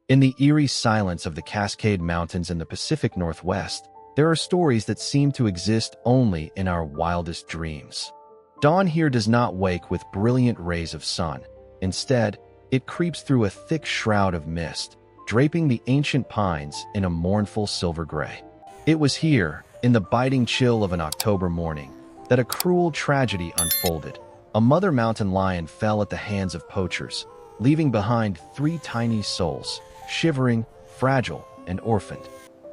In the eerie silence of the Cascade Mountains in the Pacific Northwest, there are stories that seem to exist only in our wildest dreams. Dawn here does not wake with brilliant rays of sun. Instead, it creeps through a thick shroud of mist, draping the ancient pines in a mournful silver gray. It was here, in the biting chill of an October morning, that a cruel tragedy unfolded. A mother mountain lion fell at the hands of poachers, leaving behind 3 tiny souls, shivering, fragile, and orphaned.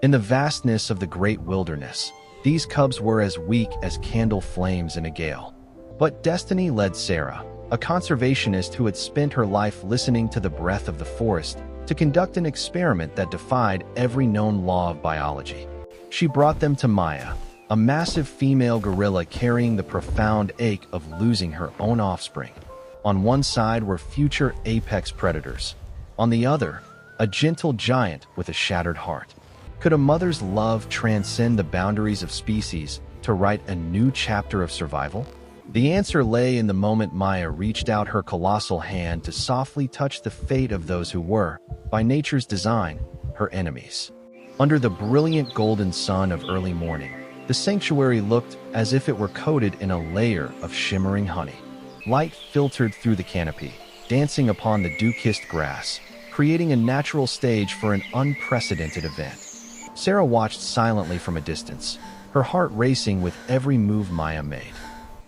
In the vastness of the great wilderness, these cubs were as weak as candle flames in a gale. But destiny led Sarah, a conservationist who had spent her life listening to the breath of the forest, to conduct an experiment that defied every known law of biology. She brought them to Maya, a massive female gorilla carrying the profound ache of losing her own offspring. On one side were future apex predators. On the other, a gentle giant with a shattered heart. Could a mother's love transcend the boundaries of species to write a new chapter of survival? The answer lay in the moment Maya reached out her colossal hand to softly touch the fate of those who were, by nature's design, her enemies. Under the brilliant golden sun of early morning, the sanctuary looked as if it were coated in a layer of shimmering honey. Light filtered through the canopy, dancing upon the dew-kissed grass, creating a natural stage for an unprecedented event. Sarah watched silently from a distance, her heart racing with every move Maya made.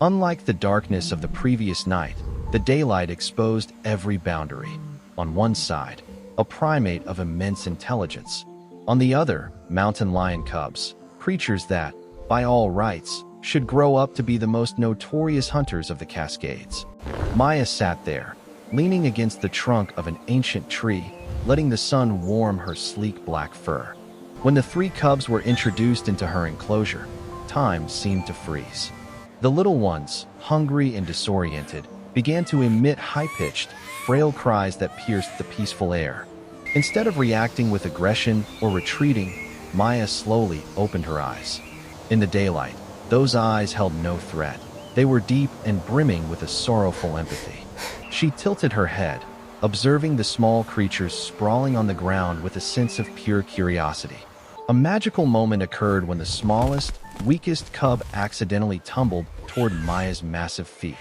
Unlike the darkness of the previous night, the daylight exposed every boundary. On one side, a primate of immense intelligence. On the other, mountain lion cubs, creatures that, by all rights, should grow up to be the most notorious hunters of the Cascades. Maya sat there, leaning against the trunk of an ancient tree, letting the sun warm her sleek black fur. When the 3 cubs were introduced into her enclosure, time seemed to freeze. The little ones, hungry and disoriented, began to emit high-pitched, frail cries that pierced the peaceful air. Instead of reacting with aggression or retreating, Maya slowly opened her eyes. In the daylight, those eyes held no threat. They were deep and brimming with a sorrowful empathy. She tilted her head, observing the small creatures sprawling on the ground with a sense of pure curiosity. A magical moment occurred when the smallest, weakest cub accidentally tumbled toward Maya's massive feet.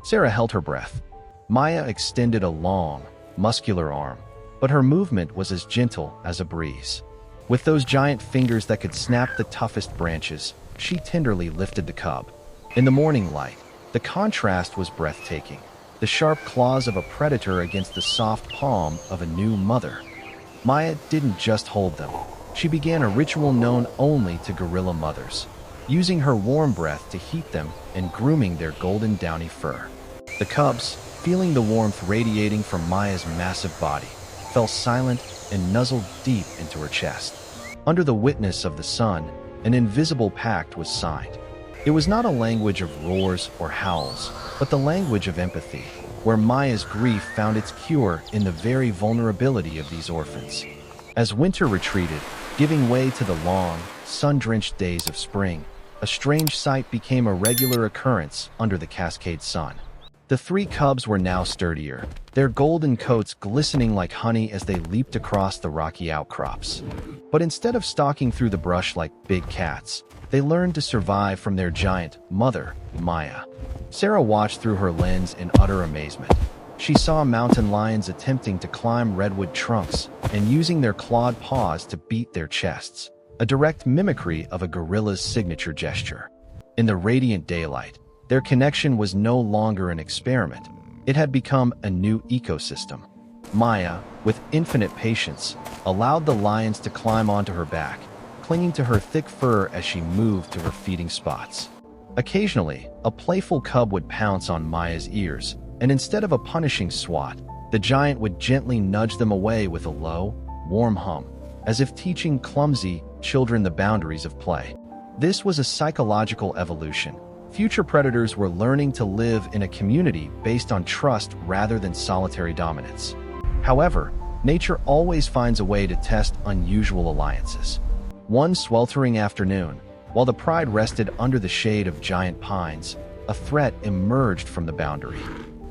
Sarah held her breath. Maya extended a long, muscular arm, but her movement was as gentle as a breeze. With those giant fingers that could snap the toughest branches, she tenderly lifted the cub. In the morning light, the contrast was breathtaking. The sharp claws of a predator against the soft palm of a new mother. Maya didn't just hold them. She began a ritual known only to gorilla mothers, using her warm breath to heat them and grooming their golden downy fur. The cubs, feeling the warmth radiating from Maya's massive body, fell silent and nuzzled deep into her chest. Under the witness of the sun, an invisible pact was signed. It was not a language of roars or howls, but the language of empathy, where Maya's grief found its cure in the very vulnerability of these orphans. As winter retreated, giving way to the long, sun-drenched days of spring, a strange sight became a regular occurrence under the Cascade sun. The 3 cubs were now sturdier, their golden coats glistening like honey as they leaped across the rocky outcrops. But instead of stalking through the brush like big cats, they learned to survive from their giant mother, Maya. Sarah watched through her lens in utter amazement. She saw mountain lions attempting to climb redwood trunks and using their clawed paws to beat their chests, a direct mimicry of a gorilla's signature gesture. In the radiant daylight, their connection was no longer an experiment. It had become a new ecosystem. Maya, with infinite patience, allowed the lions to climb onto her back, clinging to her thick fur as she moved to her feeding spots. Occasionally, a playful cub would pounce on Maya's ears, and instead of a punishing swat, the giant would gently nudge them away with a low, warm hum, as if teaching clumsy children the boundaries of play. This was a psychological evolution. Future predators were learning to live in a community based on trust rather than solitary dominance. However, nature always finds a way to test unusual alliances. One sweltering afternoon, while the pride rested under the shade of giant pines, a threat emerged from the boundary.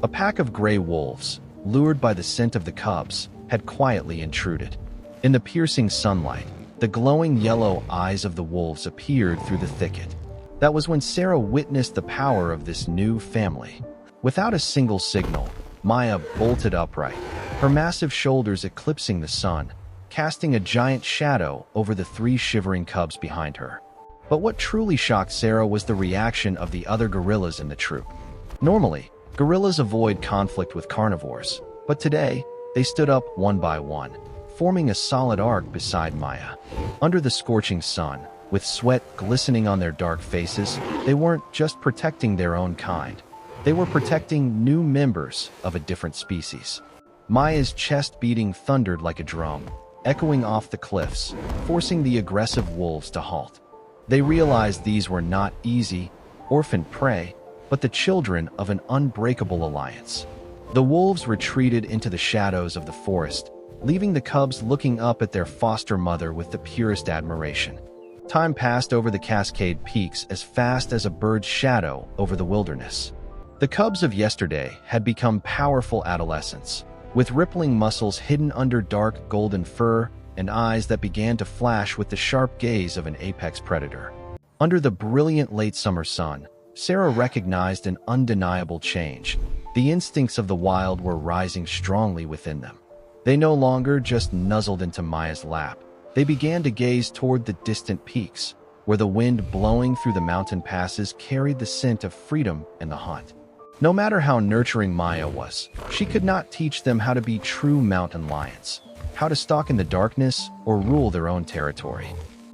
A pack of gray wolves, lured by the scent of the cubs, had quietly intruded. In the piercing sunlight, the glowing yellow eyes of the wolves appeared through the thicket. That was when Sarah witnessed the power of this new family. Without a single signal, Maya bolted upright, her massive shoulders eclipsing the sun, casting a giant shadow over the three shivering cubs behind her. But what truly shocked Sarah was the reaction of the other gorillas in the troop. Normally, gorillas avoid conflict with carnivores, but today, they stood up one by one, forming a solid arc beside Maya. Under the scorching sun, with sweat glistening on their dark faces, they weren't just protecting their own kind. They were protecting new members of a different species. Maya's chest beating thundered like a drum, echoing off the cliffs, forcing the aggressive wolves to halt. They realized these were not easy, orphaned prey, but the children of an unbreakable alliance. The wolves retreated into the shadows of the forest, leaving the cubs looking up at their foster mother with the purest admiration. Time passed over the Cascade Peaks as fast as a bird's shadow over the wilderness. The cubs of yesterday had become powerful adolescents, with rippling muscles hidden under dark golden fur and eyes that began to flash with the sharp gaze of an apex predator. Under the brilliant late summer sun, Sarah recognized an undeniable change. The instincts of the wild were rising strongly within them. They no longer just nuzzled into Maya's lap. They began to gaze toward the distant peaks, where the wind blowing through the mountain passes carried the scent of freedom and the hunt. No matter how nurturing Maya was, she could not teach them how to be true mountain lions, how to stalk in the darkness or rule their own territory.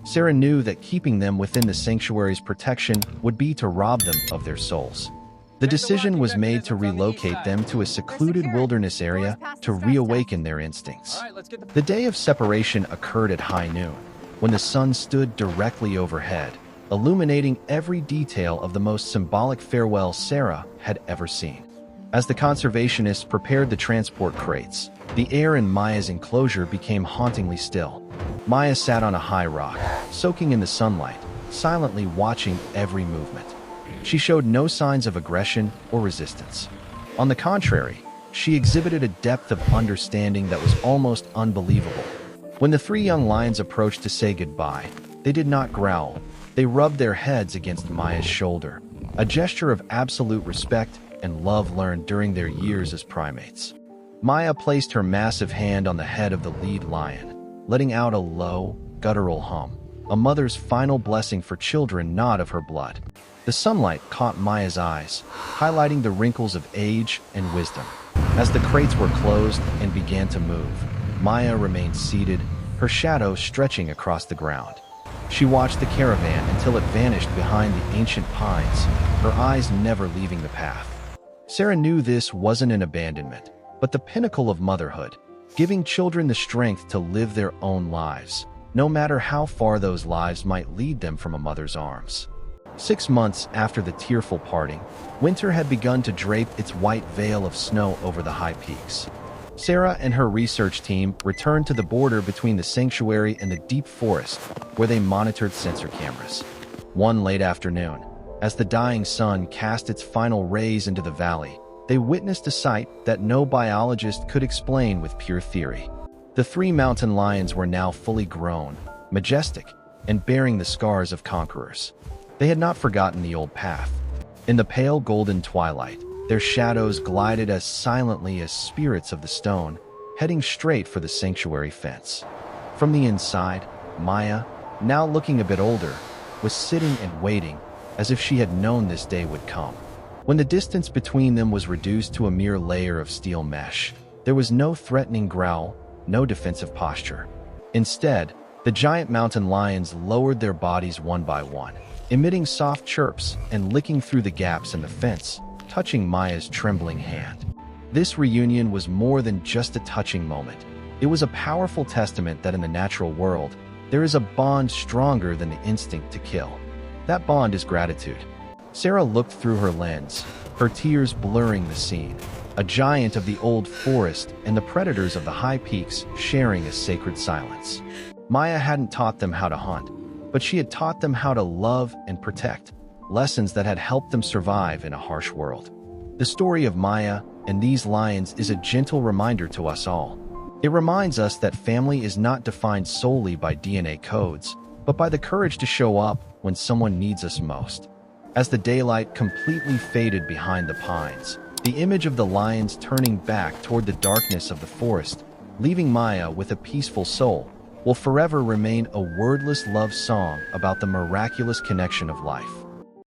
Sarah knew that keeping them within the sanctuary's protection would be to rob them of their souls. The decision was made to relocate them to a secluded wilderness area to reawaken their instincts. The day of separation occurred at high noon, when the sun stood directly overhead, illuminating every detail of the most symbolic farewell Sarah had ever seen. As the conservationists prepared the transport crates, the air in Maya's enclosure became hauntingly still. Maya sat on a high rock, soaking in the sunlight, silently watching every movement. She showed no signs of aggression or resistance. On the contrary, she exhibited a depth of understanding that was almost unbelievable. When the three young lions approached to say goodbye, they did not growl. They rubbed their heads against Maya's shoulder, a gesture of absolute respect and love learned during their years as primates. Maya placed her massive hand on the head of the lead lion, letting out a low, guttural hum, a mother's final blessing for children not of her blood. The sunlight caught Maya's eyes, highlighting the wrinkles of age and wisdom. As the crates were closed and began to move, Maya remained seated, her shadow stretching across the ground. She watched the caravan until it vanished behind the ancient pines, her eyes never leaving the path. Sarah knew this wasn't an abandonment, but the pinnacle of motherhood, giving children the strength to live their own lives, no matter how far those lives might lead them from a mother's arms. 6 months after the tearful parting, winter had begun to drape its white veil of snow over the high peaks. Sarah and her research team returned to the border between the sanctuary and the deep forest, where they monitored sensor cameras. One late afternoon, as the dying sun cast its final rays into the valley, they witnessed a sight that no biologist could explain with pure theory. The three mountain lions were now fully grown, majestic, and bearing the scars of conquerors. They had not forgotten the old path. In the pale golden twilight, their shadows glided as silently as spirits of the stone, heading straight for the sanctuary fence. From the inside, Maya, now looking a bit older, was sitting and waiting, as if she had known this day would come. When the distance between them was reduced to a mere layer of steel mesh, there was no threatening growl, no defensive posture. Instead, the giant mountain lions lowered their bodies one by one, emitting soft chirps and licking through the gaps in the fence, touching Maya's trembling hand. This reunion was more than just a touching moment. It was a powerful testament that in the natural world, there is a bond stronger than the instinct to kill. That bond is gratitude. Sarah looked through her lens, her tears blurring the scene. A giant of the old forest and the predators of the high peaks sharing a sacred silence. Maya hadn't taught them how to hunt, but she had taught them how to love and protect, lessons that had helped them survive in a harsh world. The story of Maya and these lions is a gentle reminder to us all. It reminds us that family is not defined solely by DNA codes, but by the courage to show up when someone needs us most. As the daylight completely faded behind the pines, the image of the lions turning back toward the darkness of the forest, leaving Maya with a peaceful soul, will forever remain a wordless love song about the miraculous connection of life.